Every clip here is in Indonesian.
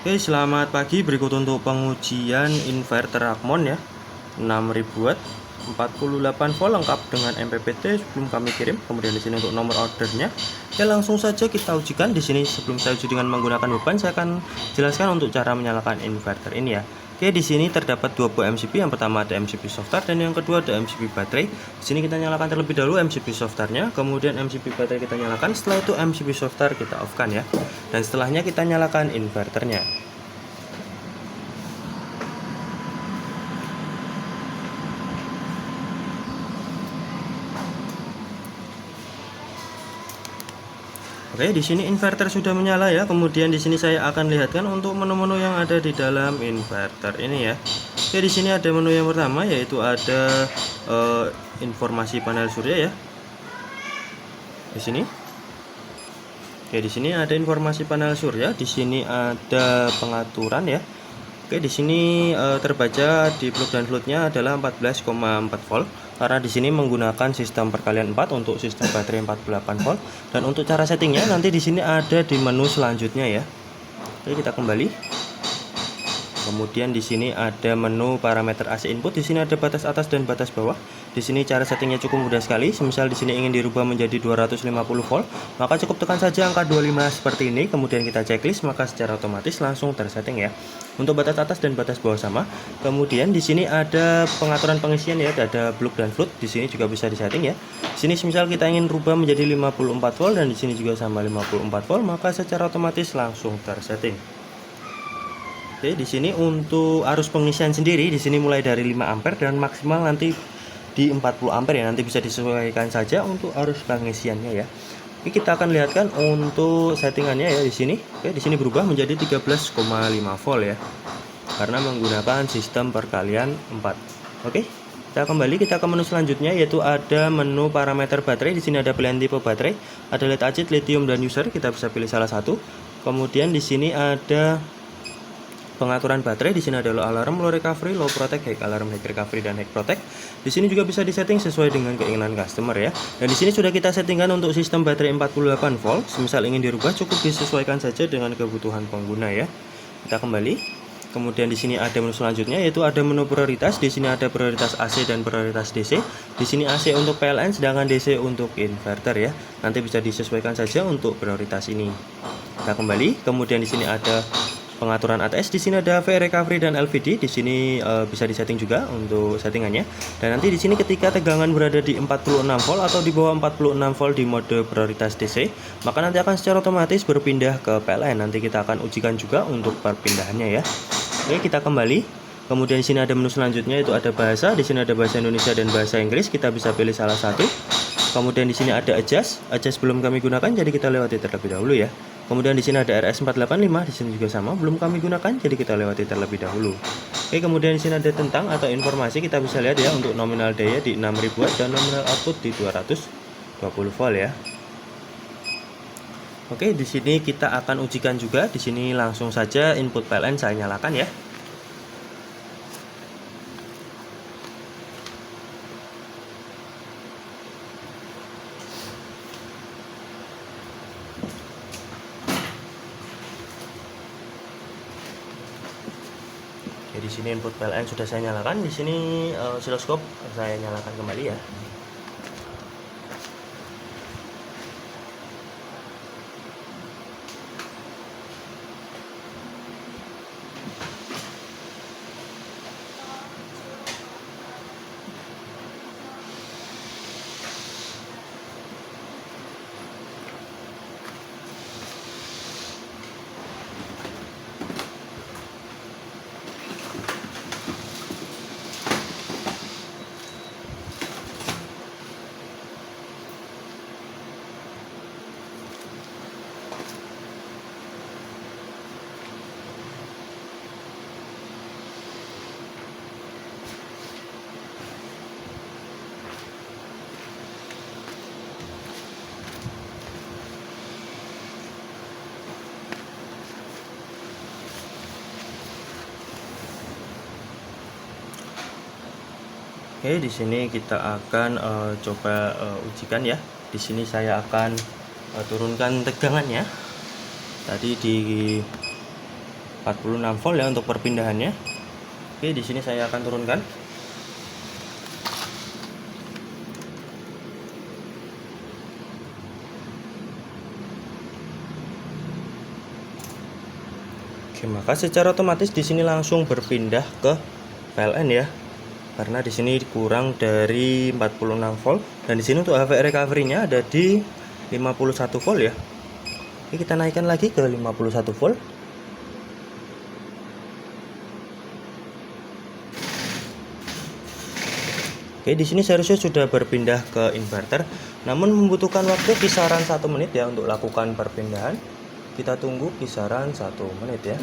Oke, selamat pagi. Berikut untuk pengujian inverter Rakmon ya. 6000 watt, 48 volt lengkap dengan MPPT sebelum kami kirim. Kemudian di sini untuk nomor ordernya. Ya, langsung saja kita ujikan di sini. Sebelum saya uji dengan menggunakan beban, saya akan jelaskan untuk cara menyalakan inverter ini ya. Oke, di sini terdapat dua buah MCB. Yang pertama ada MCB softar dan yang kedua ada MCB baterai. Di sini kita nyalakan terlebih dahulu MCB softarnya, kemudian MCB baterai kita nyalakan. Setelah itu MCB softar kita off-kan ya. Dan setelahnya kita nyalakan inverternya. Oke, di sini inverter sudah menyala ya. Kemudian di sini saya akan lihatkan untuk menu-menu yang ada di dalam inverter ini ya. Oke, di sini ada menu yang pertama yaitu ada informasi panel surya ya. Di sini. Oke, di sini ada informasi panel surya. Di sini ada pengaturan ya. Oke, di sini terbaca di plug dan floatnya adalah 14,4 volt karena di sini menggunakan sistem perkalian 4 untuk sistem baterai 48 volt, dan untuk cara settingnya nanti di sini ada di menu selanjutnya ya. Oke, kita kembali. Kemudian di sini ada menu parameter AC input. Di sini ada batas atas dan batas bawah. Di sini cara settingnya cukup mudah sekali. Semisal di sini ingin dirubah menjadi 250 volt, maka cukup tekan saja angka 25 seperti ini. Kemudian kita checklist, maka secara otomatis langsung tersetting ya. Untuk batas atas dan batas bawah sama. Kemudian di sini ada pengaturan pengisian ya, ada plug dan float. Di sini juga bisa disetting ya. Di sini semisal kita ingin rubah menjadi 54 volt dan di sini juga sama 54 volt, maka secara otomatis langsung tersetting. Oke, di sini untuk arus pengisian sendiri di sini mulai dari 5 ampere dan maksimal nanti di 40 ampere ya. Nanti bisa disesuaikan saja untuk arus pengisiannya ya. Oke, kita akan lihatkan untuk settingannya ya di sini. Oke, di sini berubah menjadi 13,5 volt ya. Karena menggunakan sistem perkalian 4. Oke, kita kembali, kita ke menu selanjutnya yaitu ada menu parameter baterai. Di sini ada pilihan tipe baterai, ada lead acid, lithium dan user. Kita bisa pilih salah satu. Kemudian di sini ada pengaturan baterai. Di sini ada low alarm, low recovery, low protect, high alarm, high recovery dan high protect. Di sini juga bisa disetting sesuai dengan keinginan customer ya. Dan di sini sudah kita settingkan untuk sistem baterai 48 volt. Semisal ingin dirubah cukup disesuaikan saja dengan kebutuhan pengguna ya. Kita kembali. Kemudian di sini ada menu selanjutnya yaitu ada menu prioritas. Di sini ada prioritas AC dan prioritas DC. Di sini AC untuk PLN sedangkan DC untuk inverter ya. Nanti bisa disesuaikan saja untuk prioritas ini. Kita kembali. Kemudian di sini ada pengaturan ATS. Di sini ada V recovery dan LVD. Di sini bisa disetting juga untuk settingannya. Dan nanti di sini ketika tegangan berada di 46 volt atau di bawah 46 volt di mode prioritas DC, maka nanti akan secara otomatis berpindah ke PLN. Nanti kita akan ujikan juga untuk perpindahannya ya. Oke, kita kembali. Kemudian di sini ada menu selanjutnya itu ada bahasa. Di sini ada bahasa Indonesia dan bahasa Inggris. Kita bisa pilih salah satu. Kemudian di sini ada adjust. Adjust belum kami gunakan, jadi kita lewati terlebih dahulu ya. Kemudian di sini ada RS485, di sini juga sama, belum kami gunakan, jadi kita lewati terlebih dahulu. Oke, kemudian di sini ada tentang atau informasi. Kita bisa lihat ya untuk nominal daya di 6000 watt dan nominal output di 220 volt ya. Oke, di sini kita akan ujikan juga. Di sini langsung saja input PLN saya nyalakan ya. Oke, di sini input PLN sudah saya nyalakan. Di sini oscilloscope saya nyalakan kembali ya. Oke, di sini kita akan coba ujikan ya. Di sini saya akan turunkan tegangannya. Tadi di 46 volt ya untuk perpindahannya. Oke, di sini saya akan turunkan. Oke, maka secara otomatis di sini langsung berpindah ke PLN ya. Karena di sini kurang dari 46 volt dan di sini untuk HV recovery-nya ada di 51 volt ya. Oke, kita naikkan lagi ke 51 volt. Oke, di sini seharusnya sudah berpindah ke inverter, namun membutuhkan waktu kisaran 1 menit ya untuk lakukan perpindahan. Kita tunggu kisaran 1 menit ya.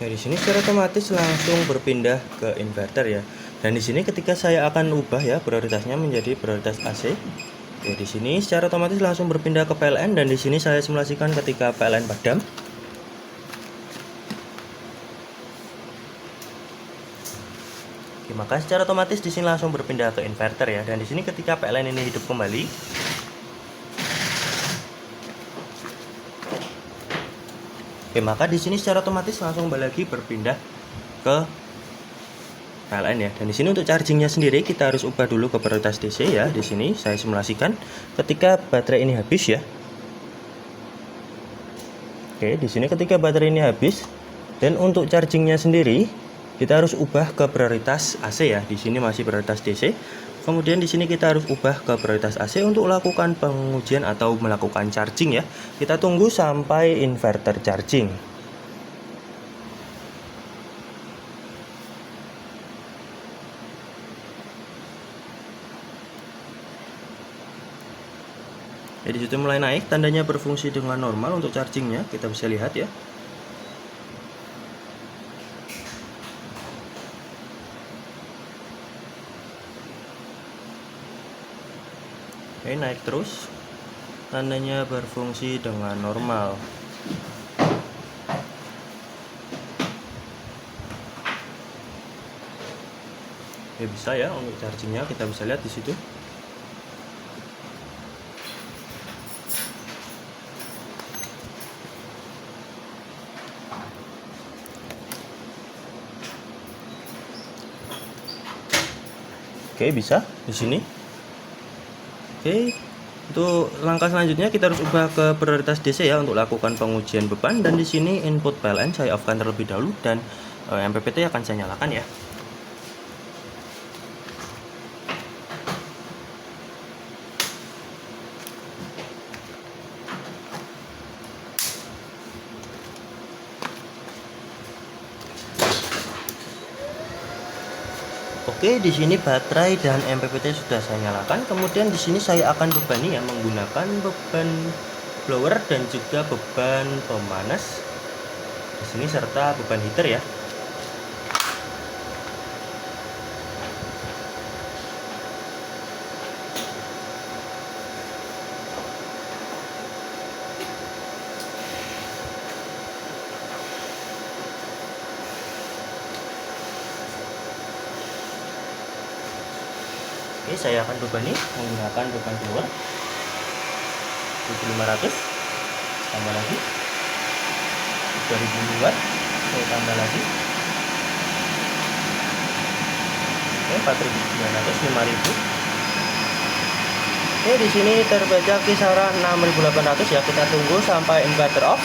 Ya, di sini secara otomatis langsung berpindah ke inverter ya. Dan di sini ketika saya akan ubah ya prioritasnya menjadi prioritas AC. Ya, di sini secara otomatis langsung berpindah ke PLN dan di sini saya simulasikan ketika PLN padam. Oke, maka secara otomatis di sini langsung berpindah ke inverter ya. Dan di sini ketika PLN ini hidup kembali, oke, maka di sini secara otomatis langsung kembali lagi berpindah ke PLN ya. Dan di sini untuk chargingnya sendiri kita harus ubah dulu ke prioritas DC ya. Di sini saya simulasikan ketika baterai ini habis ya. Oke, di sini ketika baterai ini habis dan untuk chargingnya sendiri kita harus ubah ke prioritas AC ya. Di sini masih prioritas DC. Kemudian di sini kita harus ubah ke prioritas AC untuk melakukan pengujian atau melakukan charging ya. Kita tunggu sampai inverter charging. Jadi situ mulai naik, tandanya berfungsi dengan normal untuk chargingnya. Kita bisa lihat ya. Oke, naik terus, tandanya berfungsi dengan normal. Ya, bisa ya untuk chargingnya kita bisa lihat di situ. Oke, bisa di sini. Oke, untuk langkah selanjutnya kita harus ubah ke prioritas DC ya untuk lakukan pengujian beban dan di sini input PLN saya off-kan terlebih dahulu dan MPPT akan saya nyalakan ya. Oke, di sini baterai dan MPPT sudah saya nyalakan. Kemudian di sini saya akan bebani ya menggunakan beban blower dan juga beban pemanas. Di sini serta beban heater ya. Oke, saya akan bebani menggunakan beban blower 1500, tambah lagi 2000 watt, saya tambah lagi. Oke, 4900, 5000. Oke, di sini terbaca kisaran 6800 ya. Kita tunggu sampai inverter off.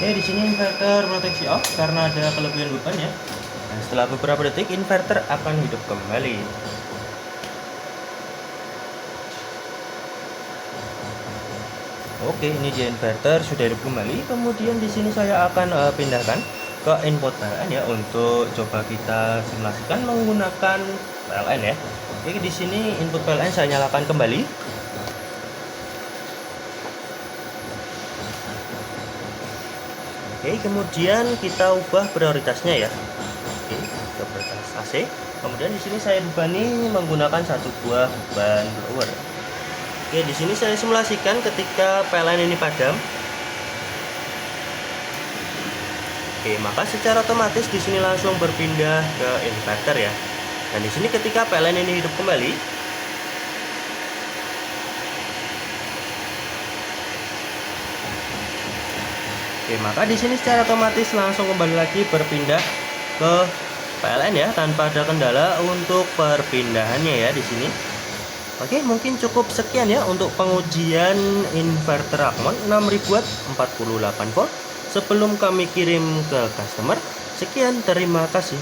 Oke, di sini inverter proteksi off karena ada kelebihan beban ya. Nah, setelah beberapa detik inverter akan hidup kembali. Oke, ini dia inverter sudah hidup kembali. Kemudian di sini saya akan pindahkan ke input PLN ya untuk coba kita simulasikan menggunakan PLN ya. Oke, di sini input PLN saya nyalakan kembali. Oke, kemudian kita ubah prioritasnya ya. Oke, ke prioritas AC. Kemudian di sini saya bebani menggunakan satu buah ban blower. Oke, di sini saya simulasikan ketika PLN ini padam. Oke, maka secara otomatis di sini langsung berpindah ke inverter ya. Dan di sini ketika PLN ini hidup kembali, oke, maka di sini secara otomatis langsung kembali lagi berpindah ke PLN ya, tanpa ada kendala untuk perpindahannya ya di sini. Oke, mungkin cukup sekian ya untuk pengujian inverter Rakmon 6000 watt 48 volt sebelum kami kirim ke customer. Sekian, terima kasih.